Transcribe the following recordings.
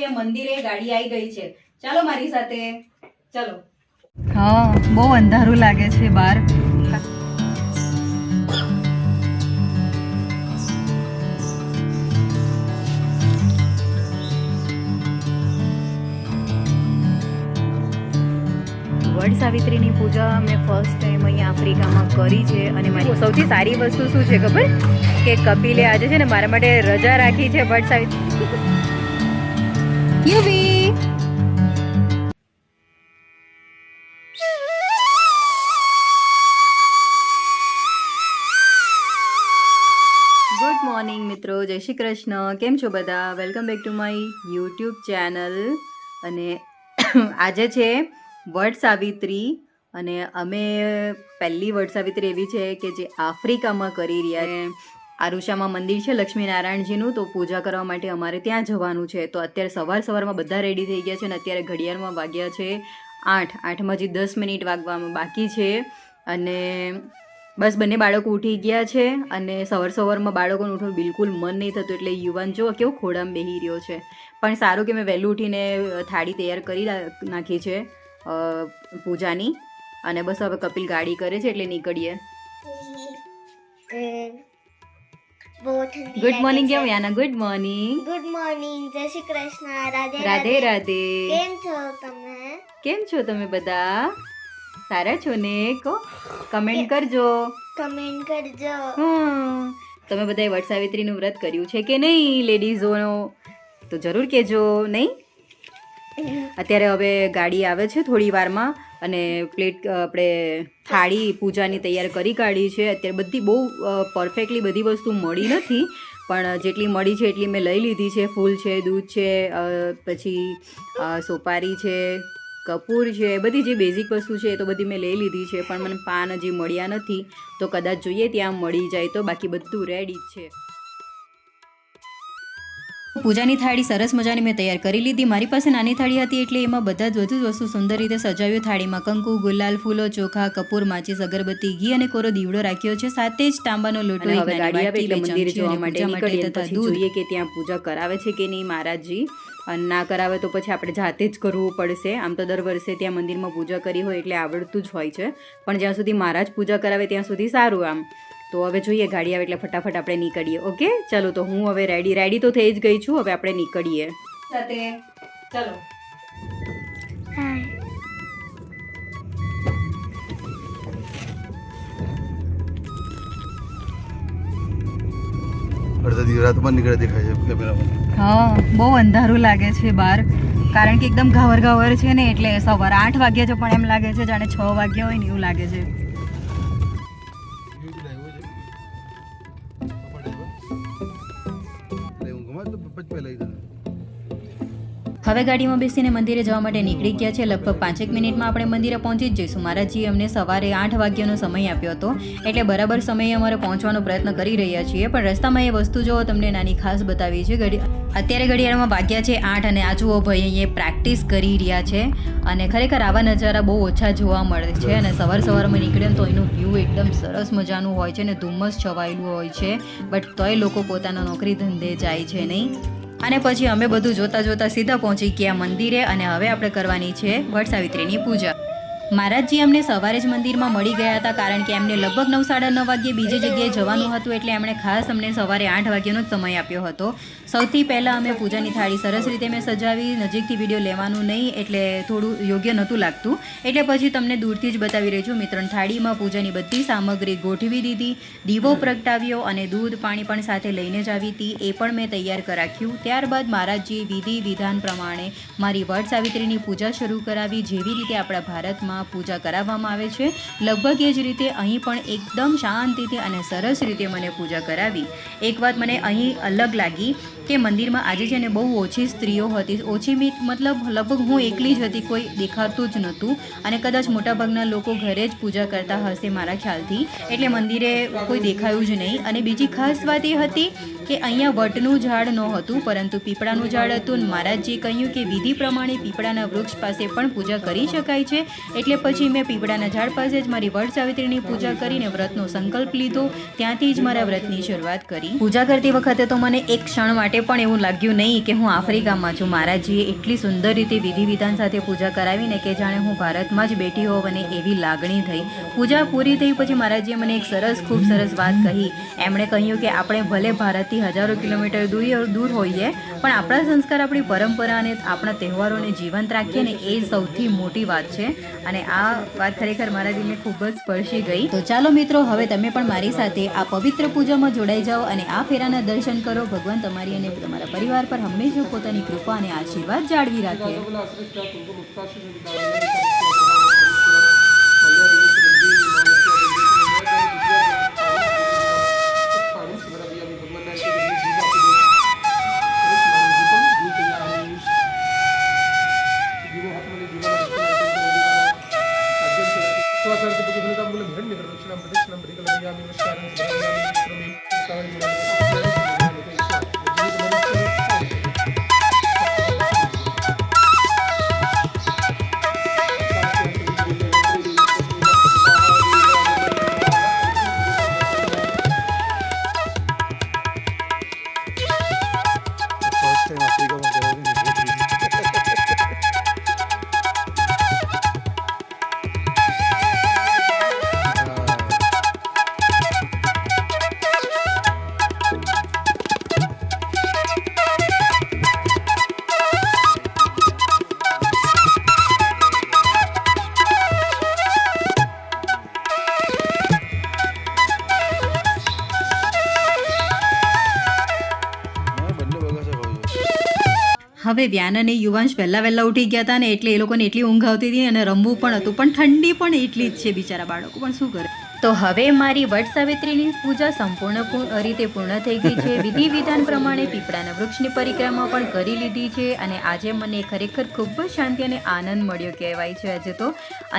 છીએ મંદિરે, ગાડી આવી ગઈ છે. ચાલો મારી સાથે, ચલો. હા, બહુ અંધારું લાગે છે બહાર. વડ સાવિત્રીની પૂજા મેં ફર્સ્ટ ટાઈમ અહીંયા આફ્રિકામાં કરી છે અને મારી સૌથી સારી વસ્તુ શું છે ખબર? કે કપિલે આજે છે ને મારા માટે રજા રાખી છે વડ સાવિત્રી. યુવી ગુડ મોર્નિંગ મિત્રો, જય શ્રી કૃષ્ણ. કેમ છો બધા? Welcome back to my YouTube channel. અને આજે છે વડ સાવિત્રી અને અમે પહેલી વડ સાવિત્રી એવી છે કે જે આફ્રિકામાં કરી રહ્યા છે. આરુષામાં મંદિર છે લક્ષ્મીનારાયણજીનું, તો પૂજા કરવા માટે અમારે ત્યાં જવાનું છે. તો અત્યારે સવારમાં બધા રેડી થઈ ગયા છે અને અત્યારે ઘડિયાળમાં વાગ્યા છે 8:08 હજી 10 મિનિટ વાગવામાં બાકી છે. અને બસ બંને બાળકો ઉઠી ગયા છે અને સવારમાં બાળકોને ઉઠવાનું બિલકુલ મન નહીં થતું, એટલે યુવાન જો કેવો ખોડામાં બેહી રહ્યો છે. પણ સારું કે મેં વહેલું ઉઠીને થાળી તૈયાર કરી નાખી છે પૂજાની. અને બસ હવે કપિલ ગાડી કરે છે એટલે નીકળીએ. ગુડ મોર્નિંગ કેમ Yana? Good morning. Good morning, જય શ્રી કૃષ્ણ, રાધે રાધે રાધે. કેમ છો તમે? કેમ છો તમે બધા? સારા છો ને? કો કમેન્ટ કરજો. કમેન્ટ કરજો. તમે બધાએ વડ સાવિત્રીનું વ્રત કર્યું છે કે નહીં લેડીઝોનો? તો જરૂર કહેજો. નહીં? અત્યારે હવે ગાડી આવે છે થોડી વારમાં અને પ્લેટ આપણે થાળી પૂજાની તૈયાર કરી કાઢી છે. અત્યારે બધી બહુ પરફેક્ટલી બધી વસ્તુ મળી નથી, પણ જેટલી મળી છે એટલી મેં લઈ લીધી છે. ફૂલ છે, દૂધ છે, પછી સોપારી છે, કપૂર છે, બધી જે બેઝિક વસ્તુ છે એ તો બધી મેં લઈ લીધી છે. પણ મને પાન હજી મળ્યા નથી, તો કદાચ જોઈએ ત્યાં મળી જાય તો. બાકી બધું રેડી જ છે. પૂજાની થાળી સરસ મજાની મેં તૈયાર કરી લીધી. મારી પાસે નાની થાળી હતી એટલે એમાં બધા જ બધું વસ્તુ સુંદર રીતે સજાવ્યું. થાળીમાં કંકુ, ગુલાલ, ફૂલો, ચોખા, કપૂર, માચીસ, અગરબત્તી, ઘી અને કોરો દીવડો રાખ્યો છે. સાથે જ તાંબાનો લોટો. હવે ગાડી આવે એટલે મંદિરે જવા માટે નીકળીએ તથા જોઈએ કે ત્યાં પૂજા કરાવે છે કે નહીં મહારાજજી. અને ના કરાવે તો પછી આપણે જાતે જ કરવું પડશે. આમ તો દર વર્ષે ત્યાં મંદિરમાં પૂજા કરી હોય એટલે આવડતું જ હોય છે, પણ જ્યાં સુધી મહારાજ પૂજા કરાવે ત્યાં સુધી સારું. આમ તો હવે જોઈએ ગાડી આવે એટલે ફટાફટ આપણે નીકળીએ. ઓકે ચાલો, તો હું હવે રેડી તો થઈ જ ગઈ છું. હવે આપણે નીકળીએ સાથે ચલો. અડધા દિવરાતમાં નીકળે દેખાય છે કેમેરામાં. હા, બહુ અંધારું લાગે છે બહાર, કારણ કે એકદમ ઘાવર છે ને, એટલે સવારે 8 વાગ્યા છે પણ એમ લાગે છે જાણે 6 વાગ્યા હોય ને એવું લાગે છે. હવે ગાડીમાં બેસીને મંદિરે જવા માટે નીકળી ગયા છે. લગભગ 5 મિનિટમાં આપણે મંદિરે પહોંચી જ જઈશું. મહારાજજીએ અમને સવારે 8 વાગ્યાનો સમય આપ્યો હતો, એટલે બરાબર સમયે અમારે પહોંચવાનો પ્રયત્ન કરી રહ્યા છીએ. પણ રસ્તામાં એ વસ્તુ જો તમને નાની ખાસ બતાવી છે. અત્યારે ઘડિયાળમાં વાગ્યા છે 8 અને આ જુઓ ભાઈ અહીંયા પ્રેક્ટિસ કરી રહ્યા છે. અને ખરેખર આવા નજારા બહુ ઓછા જોવા મળે છે. અને સવારમાં નીકળે તો એનું વ્યૂ એકદમ સરસ મજાનું હોય છે અને ધુમ્મસ છવાયેલું હોય છે. બટ તોય લોકો પોતાના નોકરી ધંધે જાય છે નહીં. અને પછી અમે બધું જોતા સીધા પહોંચી ગયા મંદિરે. અને હવે આપણે કરવાની છે વડ સાવિત્રીની પૂજા. મહારાજજી અમને સવારે જ મંદિરમાં મળી ગયા હતા, કારણ કે એમને લગભગ 9:30 વાગ્યે બીજી જગ્યાએ જવાનું હતું, એટલે એમણે ખાસ અમને સવારે 8 વાગ્યાનો જ સમય આપ્યો હતો. સૌથી પહેલાં અમે પૂજાની થાળી સરસ રીતે મેં સજાવી. નજીકથી વિડીયો લેવાનું નહીં એટલે થોડું યોગ્ય નહોતું લાગતું, એટલે પછી તમને દૂરથી જ બતાવી રહી છું. મિત્રોની થાળીમાં પૂજાની બધી સામગ્રી ગોઠવી દીધી, દીવો પ્રગટાવ્યો અને દૂધ પાણી પણ સાથે લઈને જ આવી હતી, એ પણ મેં તૈયાર કરી રાખ્યું. ત્યારબાદ મહારાજજીએ વિધિ વિધાન પ્રમાણે મારી વડ સાવિત્રીની પૂજા શરૂ કરાવી. જેવી રીતે આપણા ભારતમાં પૂજા કરાવવામાં આવે છે લગભગ એ જ રીતે અહીં પણ એકદમ શાંતિથી અને સરસ રીતે મને પૂજા કરાવી. એક વાત મને અહીં અલગ લાગી કે મંદિરમાં આજે છે ને બહુ ઓછી સ્ત્રીઓ હતી. ઓછી મતલબ લગભગ હું એકલી જ હતી, કોઈ દેખાતું જ નહોતું. અને કદાચ મોટાભાગના લોકો ઘરે જ પૂજા કરતા હશે મારા ખ્યાલથી, એટલે મંદિરે કોઈ દેખાયું જ નહીં. અને બીજી ખાસ વાત એ હતી કે અહીંયા વટનું ઝાડ નહોતું પરંતુ પીપળાનું ઝાડ હતું. મહારાજજીએ કહ્યું કે વિધિ પ્રમાણે પીપળાના વૃક્ષ પાસે પણ પૂજા કરી શકાય છે, એટલે પછી મેં પીપળાના ઝાડ પાસે જ મારી વડ સાવિત્રીની પૂજા કરીને વ્રતનો સંકલ્પ લીધો. ત્યાંથી જ મારા વ્રતની શરૂઆત કરી. પૂજા કરતી વખતે તો મને એક ક્ષણ માટે માટે પણ એવું લાગ્યું નહીં કે હું આફ્રિકામાં છું. મહારાજજીએ એટલી સુંદર રીતે વિધિ વિધાન સાથે પૂજા કરાવીને કે જાણે હું ભારતમાં જ બેઠી હોવ અને એવી લાગણી થઈ. પૂજા પૂરી થઈ પછી મહારાજજીએ મને એક ખૂબ સરસ વાત કહી. એમણે કહ્યું કે આપણે ભલે ભારતથી હજારો કિલોમીટર દૂર હોઈએ પણ આપણા સંસ્કાર, આપણી પરંપરા અને આપણા તહેવારોને જીવંત રાખીએ ને એ સૌથી મોટી વાત છે. અને આ વાત ખરેખર મારા દિલને ખૂબ જ સ્પર્શી ગઈ. તો ચાલો મિત્રો, હવે તમે પણ મારી સાથે આ પવિત્ર પૂજામાં જોડાઈ જાઓ અને આ ફેરાના દર્શન કરો. ભગવાન તમારી અને તમારા પરિવાર પર હંમેશા પોતાની કૃપા અને આશીર્વાદ જાળવી રાખે. હવે વ્યાન અને યુવાંશ વહેલા ઉઠી ગયા હતા ને એટલે એ લોકોને એટલી ઊંઘ આવતી હતી અને રમવું પણ હતું, પણ ઠંડી પણ એટલી જ છે. બિચારા બાળકો પણ શું કરે. તો હવે મારી વટ સાવિત્રીની પૂજા સંપૂર્ણ રીતે પૂર્ણ થઈ ગઈ છે. વિધિ વિધાન પ્રમાણે પીપળાના વૃક્ષની પરિક્રમા પણ કરી લીધી છે અને આજે મને ખરેખર ખૂબ જ શાંતિ અને આનંદ મળ્યો કહેવાય છે આજે તો.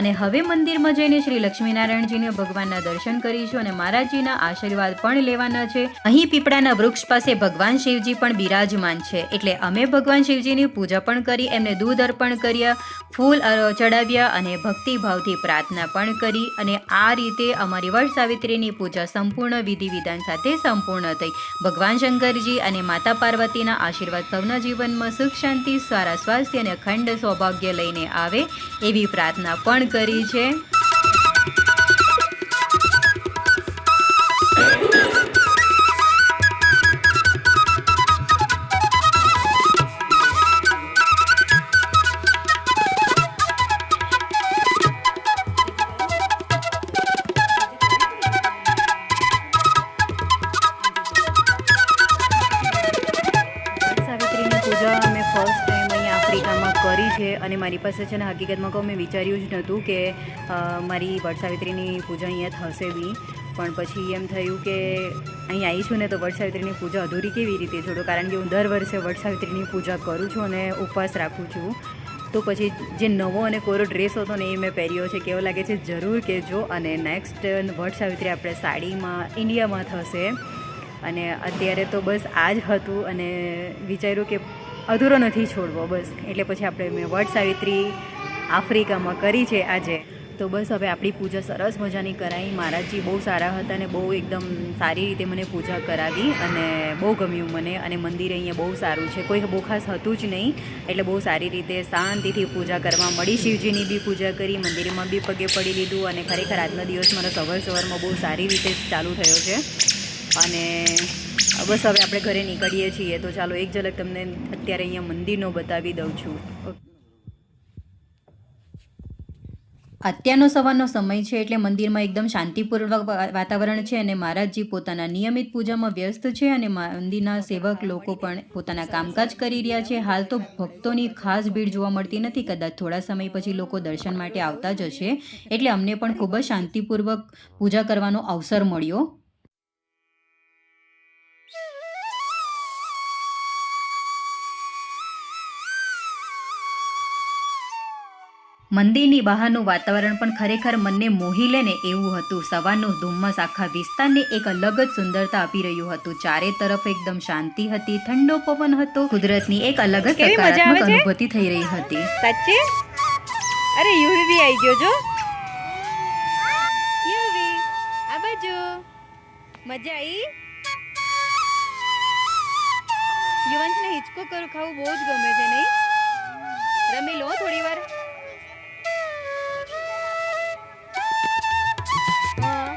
અને હવે મંદિરમાં જઈને શ્રી લક્ષ્મીનારાયણજીને ભગવાનના દર્શન કરીશું અને મહારાજજીના આશીર્વાદ પણ લેવાના છે. અહીં પીપળાના વૃક્ષ પાસે ભગવાન શિવજી પણ બિરાજમાન છે એટલે અમે ભગવાન શિવજીની પૂજા પણ કરી, એમને દૂધ અર્પણ કર્યા, ફૂલ ચડાવ્યા અને ભક્તિભાવથી પ્રાર્થના પણ કરી. અને આ રીતે અમારી વટ સાવિત્રીની પૂજા સંપૂર્ણ વિધિ વિધાન સાથે સંપૂર્ણ થઈ. ભગવાન શંકરજી અને માતા પાર્વતીના આશીર્વાદ સૌના જીવનમાં સુખ, શાંતિ, સારા સ્વાસ્થ્ય અને અખંડ સૌભાગ્ય લઈને આવે એવી પ્રાર્થના પણ કરી છે. કરી છે અને મારી પાસે છે ને હકીકતમાં કહું મેં વિચાર્યું જ નહોતું કે મારી વટ સાવિત્રીની પૂજા અહીંયા થશે બી, પણ પછી એમ થયું કે અહીં આવી છું ને તો વટ સાવિત્રીની પૂજા અધૂરી કેવી રીતે છોડો, કારણ કે હું દર વર્ષે વટ સાવિત્રીની પૂજા કરું છું અને ઉપવાસ રાખું છું. તો પછી જે નવો અને કોરો ડ્રેસ હતો ને એ મેં પહેર્યો છે, કેવો લાગે છે જરૂર કહેજો. અને નેક્સ્ટ વટ સાવિત્રી આપણે સાડીમાં ઇન્ડિયામાં થશે અને અત્યારે તો બસ આ જ હતું અને વિચાર્યું કે અધૂરો નથી છોડવો બસ, એટલે પછી આપણે મેં વટ સાવિત્રી આફ્રિકામાં કરી છે આજે. તો બસ હવે આપણી પૂજા સરસ મજાની કરાવી. મહારાજજી બહુ સારા હતા અને બહુ એકદમ સારી રીતે મને પૂજા કરાવી અને બહુ ગમ્યું મને. અને મંદિર અહીંયા બહુ સારું છે, કોઈ બહુ ખાસ હતું જ નહીં એટલે બહુ સારી રીતે શાંતિથી પૂજા કરવા મળી. શિવજીની બી પૂજા કરી, મંદિરમાં બી પગે પડી લીધું અને ખરેખર આજનો દિવસ મારો સવારમાં બહુ સારી રીતે ચાલુ થયો છે. અને બસ હવે આપણે ઘરે નીકળીએ છીએ. તો ચાલો એક ઝલક તમને અત્યારે અહીંયા મંદિરનો બતાવી દઉં છું. અત્યારનો સવારનો સમય છે એટલે મંદિરમાં એકદમ શાંતિપૂર્વક વાતાવરણ છે અને મહારાજજી પોતાના નિયમિત પૂજામાં વ્યસ્ત છે અને મંદિરના સેવક લોકો પણ પોતાના કામકાજ કરી રહ્યા છે. હાલ તો ભક્તોની ખાસ ભીડ જોવા મળતી નથી, કદાચ થોડા સમય પછી લોકો દર્શન માટે આવતા જ હશે. એટલે અમને પણ ખૂબ જ શાંતિપૂર્વક પૂજા કરવાનો અવસર મળ્યો. મંદિરની બહારનું વાતાવરણ પણ ખરેખર મનને મોહી લે ને એવું હતું. સવારનું ધુમ્મસ આખા વિસ્તારને એક અલગ જ સુંદરતા આપી રહ્યું હતું. ચારે તરફ એકદમ શાંતિ હતી, ઠંડો પવન હતો, કુદરતની એક અલગ જ સકારાત્મક અનુભૂતિ થઈ રહી હતી. સાચે? અરે યુવી બી આવી ગયો જો. યુવી આ બાજુ મજા આવી. યુવાંશને હિંચકો ખાવું બહુ જ ગમે છે નહીં? રમી લો થોડી વાર. હા.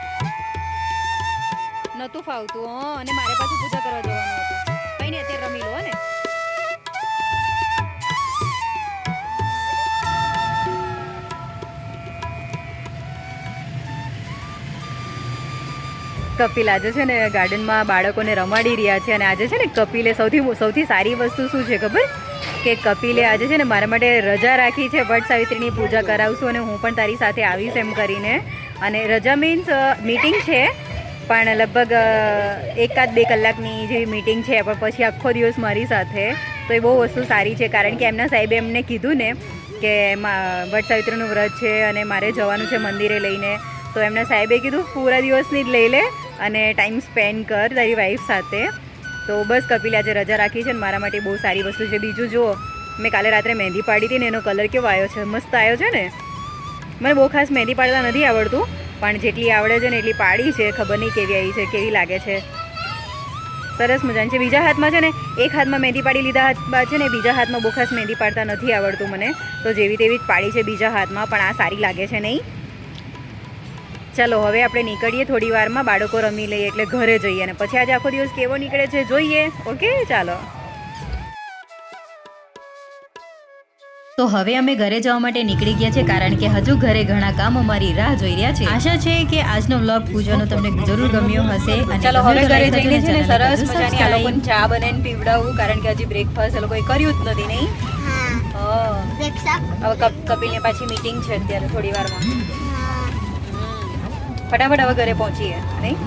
નતું ફાવતું અને મારે પાછું પૂજા કરવા જવાનું હતું. કઈ નહીં, અત્યારે રમી લો ને. કપિલ આજે છે ને ગાર્ડનમાં બાળકોને રમાડી રહ્યા છે અને આજે છે ને કપિલે સૌથી સારી વસ્તુ શું છે ખબર? કે કપિલે આજે છે ને મારા માટે રજા રાખી છે. વટ સાવિત્રીની પૂજા કરાવશું અને હું પણ તારી સાથે આવીશ એમ કરીને. અને રજા મીન્સ મીટિંગ છે પણ લગભગ 1-2 કલાકની જેવી મીટિંગ છે, પણ પછી આખો દિવસ મારી સાથે. તો એ બહુ વસ્તુ સારી છે કારણ કે એમના સાહેબે એમને કીધું ને કે વટ સાવિત્રીનું વ્રત છે અને મારે જવાનું છે મંદિરે લઈને. તો એમના સાહેબે કીધું પૂરા દિવસની જ લઈ લે અને ટાઈમ સ્પેન્ડ કર તારી વાઈફ સાથે. તો બસ કપિલે આજે રજા રાખી છે ને મારા માટે બહુ સારી વસ્તુ છે. બીજું જુઓ, મેં કાલે રાત્રે મહેંદી પાડી હતી ને એનો કલર કેવો આવ્યો છે, મસ્ત આવ્યો છે ને. મને બહુ ખાસ મહેંદી પાડતા નથી આવડતું પણ જેટલી આવડે છે ને એટલી પાડી છે. ખબર નહીં કેવી આવી છે, કેવી લાગે છે. સરસ મજાની છે. બીજા હાથમાં છે ને એક હાથમાં મહેંદી પાડી લીધા બાદ છે ને બીજા હાથમાં બહુ ખાસ મહેંદી પાડતા નથી આવડતું મને. તો જેવી તેવી જ પાડી છે બીજા હાથમાં, પણ આ સારી લાગે છે નહીં? ચાલો હવે આપણે નીકળીએ થોડી વારમાં, બાળકો રમી લઈએ એટલે ઘરે જઈએ અને પછી આજે આખો દિવસ કેવો નીકળે છે જોઈએ. ઓકે ચાલો. તો હવે અમે ઘરે જવા માટે નીકળી ગયા છે કારણ કે હજુ ઘરે ઘણા કામ અમારી રાહ જોઈ રહ્યા છે. આશા છે કે આજનો વ્લોગ પૂજાનો તમને જરૂર ગમ્યો હશે. અને ચાલો હવે ઘરે જઈને છે ને સરસ મજાની આ લોકોને ચા બનાવીને પીવડાવું કારણ કે હજી બ્રેકફાસ્ટ એ લોકોએ કર્યું જ નથી નહીં? હા હવે કપિલને પાછી મીટિંગ છે અત્યારે થોડી વારમાં. હા ફટાફટ હવે ઘરે પહોંચીએ નહીં?